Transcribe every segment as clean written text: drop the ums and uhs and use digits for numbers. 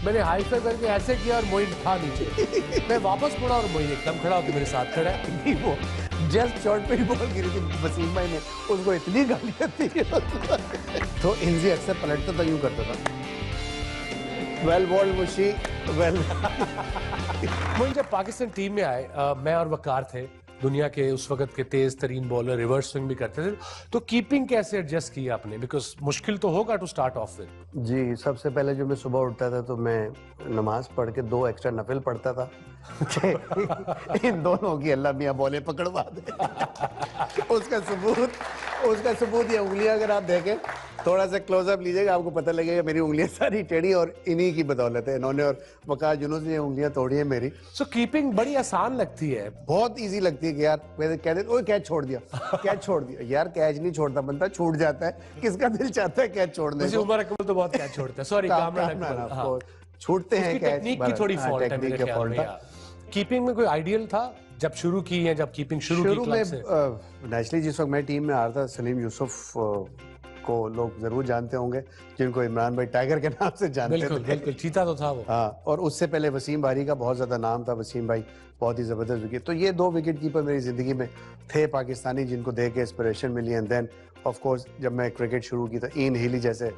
मैंने high five करके ऐसे किया और मोइन था नीचे। मैं वापस मुड़ा और मोइन एकदम खड़ा होकर मेरे साथ खड़ा है। वो जस्ट शॉट पे ही बॉल गिरी थी, वसीम भाई ने उसको इतनी गालियां दी। तो इंजी अक्सर पलटता था, यूं करता था, वेल बॉल्ड मुशी, वेल। मोइन जब पाकिस्तान टीम में आए, मैं और वकार थे, दुनिया के उस वक्त के तेज तरीन बॉलर, रिवर्स स्विंग भी करते थे, तो कीपिंग कैसे एडजस्ट किया आपने? बिकॉज मुश्किल तो होगा टू स्टार्ट ऑफ विद। जी, सबसे पहले जो मैं सुबह उठता था तो मैं नमाज पढ़ के 2 एक्स्ट्रा नफिल पढ़ता था। इन दोनों की अल्लाह मियां बॉलें पकड़वा दे। उसका सबूत ये उंगलियां अगर आप देखें, थोड़ा सा क्लोजअप लीजिएगा, आपको पता लगेगा मेरी उंगलियां सारी टेढ़ी और इन्हीं की बदौलत है। इन्होंने और वकार यूनुस ने उंगलियां तोड़ी है मेरी। सो कीपिंग बड़ी आसान लगती है, बहुत इजी लगती है कि यार कहते ओए कैच छोड़ दिया, कैच छोड़ दिया। यार कैच नहीं छोड़ता बंदा, छूट जाता है। किसका दिल चाहता है कैच छोड़ने को? उमर अकमल तो बहुत कैच छोड़ता है। सॉरी, कामरान अकमल छूटते हैं कैच। टेक्निक की थोड़ी फॉल्ट है मेरे ख्याल में। कीपिंग में कोई आइडियल था जब शुरू की है, जब कीपिंग शुरू की क्लब से? नेचुरली जिस वक्त मैं टीम में आ रहा था, सलीम यूसुफ को लोग जरूर जानते होंगे, जिनको इमरान भाई टाइगर के नाम से जानते थे। बिल्कुल चीता तो था वो। हाँ, और उससे पहले वसीम बारी का बहुत ज्यादा नाम था। वसीम भाई बहुत ही जबरदस्त विकेट। तो ये 2 विकेट कीपर मेरी जिंदगी में थे पाकिस्तानी, जिनको देख के इंस्पिरेशन मिली। एंड देन ऑफ कोर्स जब मैं क्रिकेट शुरू की तो ईन हीली जैसे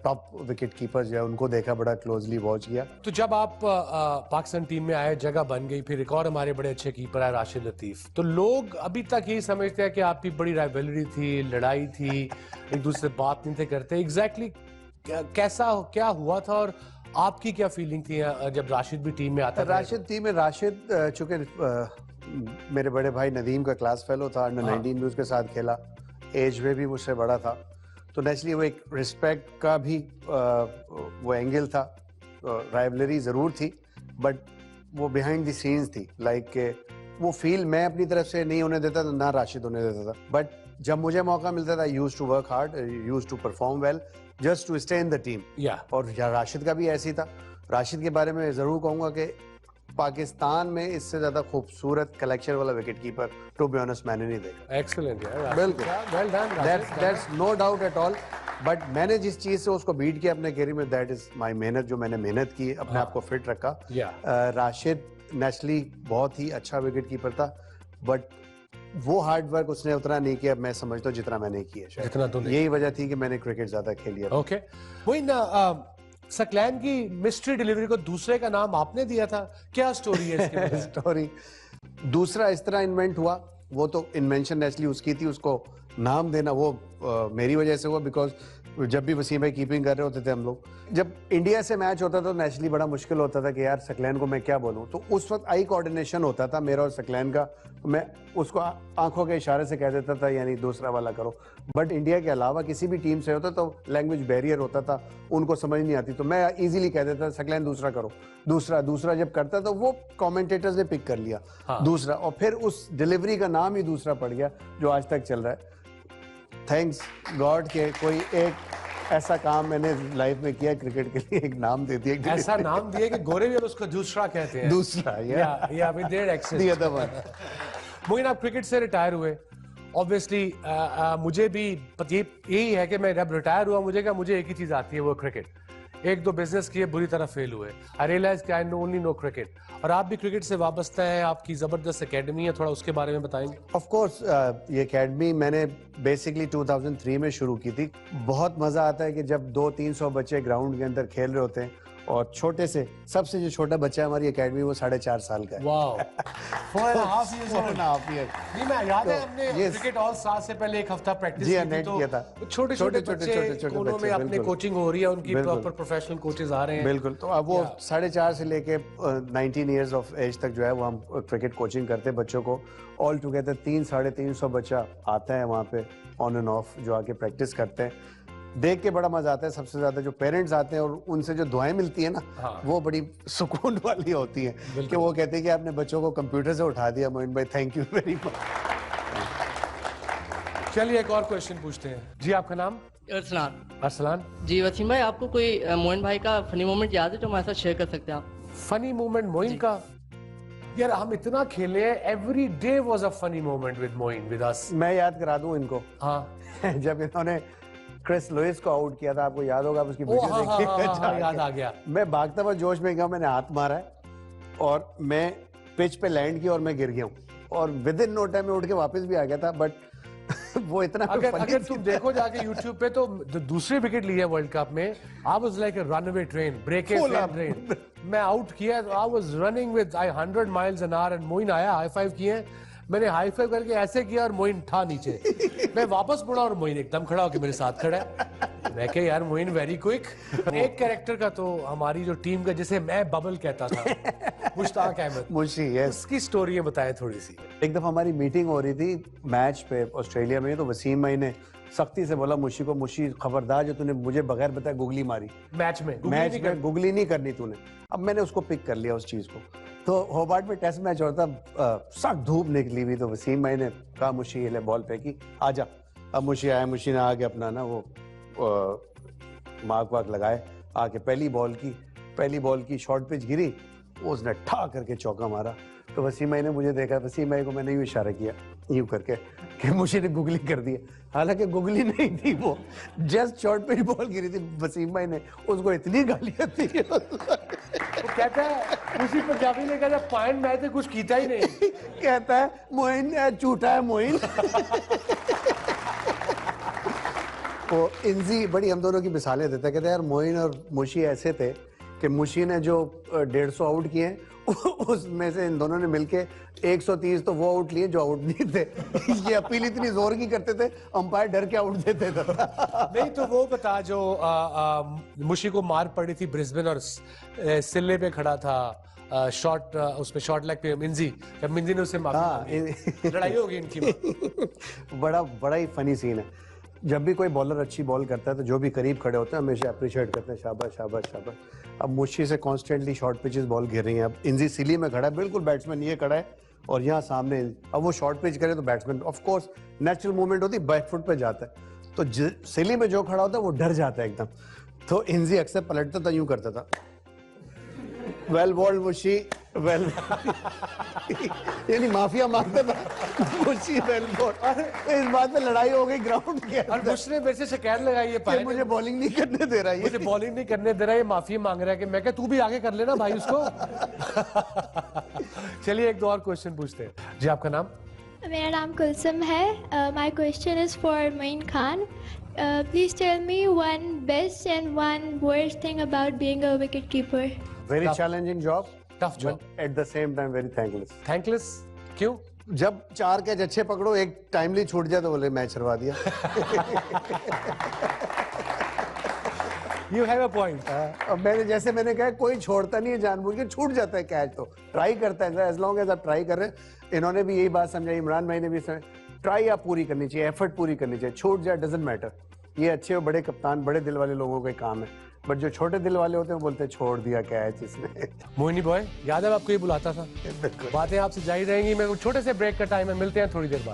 टॉप विकेट कीपर जो है उनको देखा, बड़ा क्लोजली वॉच किया। तो जब आप पाकिस्तान टीम में आए, जगह बन गई, फिर एक और हमारे बड़े अच्छे कीपर आए, राशिद लतीफ, तो लोग अभी तक यही समझते हैं कि आपकी बड़ी राइवलरी थी, लड़ाई थी, एक दूसरे से बात नहीं थे करते। एग्जैक्टली कैसा क्या हुआ था और आपकी क्या फीलिंग थी जब राशिद भी टीम में आता था? राशिद टीम में, राशिद चूंकि मेरे बड़े भाई नदीम का क्लास फेलो था, अंडर 19 भी उसके साथ खेला, एज में भी मुझसे बड़ा था, तो नेचुरली वो एक रिस्पेक्ट का भी वो एंगल था। राइवलरी जरूर थी, बट वो बिहाइंड द सीन्स थी। लाइक वो फील मैं अपनी तरफ से नहीं होने देता था, ना राशिद होने देता था। बट जब मुझे मौका मिलता था, used to work hard, used to perform well, just to stay in the team. और राशिद का भी ऐसी था। राशिद के बारे में जरूर कहूंगा कि पाकिस्तान में इससे ज्यादा खूबसूरत कलेक्शन वाला wicket keeper to be honest मैंने नहीं देखा। एक्सीलेंट यार, बिल्कुल, well done, that's no doubt at all. But मैंने जिस चीज से उसको बीट किया अपने करियर में, दैट इज माय मेहनत, जो मैंने मेहनत की, अपने आप को फिट रखा। राशिद नेचुरली बहुत ही अच्छा विकेट कीपर था, बट वो हार्ड वर्क उसने उतना नहीं किया, मैं समझता हूँ जितना मैंने किया। शायद तो यही वजह थी कि मैंने क्रिकेट ज्यादा खेली। ओके, वही ना, सकलैन की मिस्ट्री डिलीवरी को दूसरे का नाम आपने दिया था, क्या स्टोरी है इसकी? स्टोरी दूसरा इस तरह इन्वेंट हुआ, वो तो इन्वेंशन नेचुरली उसकी थी, उसको नाम देना वो मेरी वजह से हुआ। बिकॉज जब भी वसीम भाई कीपिंग कर रहे होते थे हम लोग, जब इंडिया से मैच होता था तो नेचुरली बड़ा मुश्किल होता था कि यार सकलैन को मैं क्या बोलूं। तो उस वक्त आई कोऑर्डिनेशन होता था मेरा और सकलैन का, मैं उसको आंखों के इशारे से कह देता था, यानी दूसरा वाला करो। बट इंडिया के अलावा किसी भी टीम से होता तो लैंग्वेज बैरियर होता था, उनको समझ नहीं आती, तो मैं इजीली कह देता सकलैन दूसरा करो, दूसरा जब करता तो वो कमेंटेटर्स ने पिक कर लिया दूसरा, और फिर उस डिलीवरी का नाम ही दूसरा पड़ गया जो आज तक चल रहा है। थैंक्स गॉड के कोई एक ऐसा काम मैंने लाइफ में किया क्रिकेट के लिए, एक नाम दे दिया, ऐसा नाम दिया कि गोरे भी उसको दूसरा कहते हैं। दूसरा, या with their access the other one. Moin, आप क्रिकेट से रिटायर हुए, ऑब्वियसली मुझे भी यही है कि मैं जब रिटायर हुआ मुझे एक ही चीज आती है, वो क्रिकेट। एक दो बिजनेस किए, बुरी तरह फेल हुए। आई रियलाइज कि आई ओनली नो क्रिकेट, और आप भी क्रिकेट से वाबस्ता है, आपकी जबरदस्त एकेडमी है, थोड़ा उसके बारे में बताएंगे? ऑफ कोर्स, ये एकेडमी मैंने बेसिकली 2003 में शुरू की थी। बहुत मजा आता है कि जब 200-300 बच्चे ग्राउंड के अंदर खेल रहे होते हैं, और छोटे से सबसे जो छोटा बच्चा है हमारी एकेडमी, वो 4.5 साल का है। Wow, 4.5 year. नहीं, मैं याद है हमने क्रिकेट ऑल स्टार से पहले एक हफ्ता प्रैक्टिस की तो किया था। छोटे बच्चे कोनों में अपने कोचिंग हो रही है, उनकी प्रॉपर प्रोफेशनल कोचेस आ रहे हैं। बिल्कुल, तो अब वो 4.5 से लेके 19 इयर्स ऑफ एज तक जो है वो हम क्रिकेट कोचिंग करते हैं बच्चों को। ऑल टुगेदर 300-350 बच्चा आता है वहाँ पे ऑन एंड ऑफ, जो आके प्रैक्टिस करते हैं। देख के बड़ा मजा आता है। सबसे ज्यादा जो पेरेंट्स आते हैं और उनसे जो दुआएं मिलती है ना, वो बड़ी सुकून वाली होती है कि वो कहते हैं कि आपने बच्चों को कंप्यूटर से उठा दिया। मोइन भाई, थैंक यू वेरी मच। चलिए एक और क्वेश्चन पूछते हैं। जी, आपका नाम? अरसलान। जी वसीम भाई, आपको कोई मोइन भाई का फनी मोमेंट याद है जो हमारे साथ शेयर कर सकते हैं आप? फनी मोमेंट मोइन का? यार हम इतना खेले हैं, every day was a funny moment with Moin, with us. मैं याद करा दूं इनको। हाँ। जब इन्होंने क्रिस लुइस को आउट किया था, आपको याद होगा, आप उसकी वीडियो हाँ, हाँ, देखिए। हाँ, हाँ, याद आ गया। मैं भागता हुआ जोश में गया, मैंने हाथ मारा है और मैं पिच पे लैंड किया और मैं गिर गया हूँ और विद इन नो टाइम में उठ के वापस भी आ गया था, बट वो इतना अगर तुम देखो जाके YouTube पे तो दूसरी विकेट ली है वर्ल्ड कप में, I was like a runaway train, break train. मैं आउट किया तो I was running with 100 miles an hour and Moin आया, हाई फाइव किए, मैंने हाई फाइव करके ऐसे किया और मोइन था नीचे। मैं वापस मुड़ा और मोइन एकदम खड़ा होकर मेरे साथ खड़ा है। मैं कह यार मोइन वेरी क्विक। एक कैरेक्टर का तो हमारी जो टीम का, जिसे मैं बबल कहता था, मुश्ताक अहमद, मुशी, यस, उसकी स्टोरी बताएं थोड़ी सी। एक दफा हमारी मीटिंग हो रही थी मैच पे ऑस्ट्रेलिया में, तो वसीम भाई ने सख्ती से बोला मुशी को, मुशी खबरदार जो तूने मुझे बगैर बताए गुगली मारी मैच में गुगली नहीं करनी तूने। अब मैंने उसको पिक कर लिया उस चीज को। तो होबार्ट में टेस्ट मैच हो रहा था, सख्त धूप निकली हुई, तो वसीम भाई ने कहा मुशी ये ले बॉल फेंकी, आजा। अब मुशी आया, मुशी ने आके अपना ना वो मार्क वार्क लगाए, आके पहली बॉल की शॉर्ट पिच गिरी, उसने ठा करके चौका मारा। तो वसीम भाई ने मुझे देखा, वसीम भाई को मैंने यूं इशारा किया यूं करके कि मुझे ने गुगली कर दी। हालांकि गुगली नहीं थी वो, जस्ट शॉर्ट पिच बॉल गिरी थी। वसीम भाई ने उसको इतनी गालियां दी, वो कहता है, उसी पंजाबी ने कहता है पॉइंट मैं तो कुछ कीता ही नहीं। कहता है मोइन झूठा है मोइन। वो इंजी बड़ी हम दोनों की मिसालें देता है, कहता है यार मोइन और मुशी ऐसे थे कि मुशी ने जो 150 आउट किए उसमें से इन दोनों ने मिलके 130 तो वो आउट लिए जो आउट नहीं थे। ये अपील इतनी जोर की करते थे, अंपायर डर के आउट देते थे। नहीं तो वो बता, जो मुशी को मार पड़ी थी ब्रिस्बेन और सिल्ले पे खड़ा था, शॉट उसमें शॉट लेग पे मिंजी, जब मिंजी ने उससे माफी, लड़ाई होगी इनकी। बड़ा ही फनी सीन है। जब भी कोई बॉलर अच्छी बॉल करता है तो जो भी करीब खड़े होते हैं हमेशा अप्रिशिएट करते हैं, शाबाश शाबाश शाबाश। अब मुशी से कॉन्स्टेंटली शॉर्ट पिचेस बॉल गिर रही हैं। अब इंजी सिली में खड़ा है, बिल्कुल बैट्समैन ये खड़ा है और यहाँ सामने, अब वो शॉर्ट पिच करे तो batsman of course natural movement होती है, बैक फुट पे जाता है, तो सिली में जो खड़ा होता है वो डर जाता है एकदम। तो इंजी अक्सर पलटता था, यूं करता था, वेल बॉल्ड मुशी, वेल यानी माफिया मांगता था मुशी, वेल बॉल्ड। इस बात पे लड़ाई हो गई ग्राउंड के और मुझ ने मेरे से शिकायत लगाई है, मुझे बॉलिंग नहीं करने दे रहा है, मुझे बॉलिंग नहीं करने दे रहा है, ये माफी मांग रहा है। कि मैं क्या तू भी आगे कर लेना भाई उसको। चलिए एक दो और क्वेश्चन पूछते हैं। जी आपका नाम? मेरा नाम कुलसुम है। My question is for Moin Khan. Please tell me one best and one worst thing about being a wicket keeper. Very challenging job, tough job, at the same time very thankless. Thankless क्यों? जब 4 catch अच्छे पकड़ो, एक timely छूट जाए तो बोले match हरवा दिया। You have a point. अब मैंने कहा कोई छोड़ता नहीं है जानबूझ के, छूट जाता है कैच तो ट्राई करता है, एज लॉन्ग एज आप ट्राई कर रहे हैं। इन्होंने भी यही बात समझाई, इमरान भाई ने भी ट्राई आप पूरी करनी चाहिए, एफर्ट पूरी करनी चाहिए, छूट जाए डजंट मैटर। ये अच्छे और बड़े कप्तान, बड़े दिल वाले लोगों का काम है, बट जो छोटे दिल वाले होते हैं बोलते हैं छोड़ दिया कैच इसने। मोहिनी बॉय, याद है आपको ये बुलाता था? बातें आपसे जारी रहेंगी। मैं छोटे से ब्रेक का टाइम है, मिलते हैं थोड़ी देर बाद।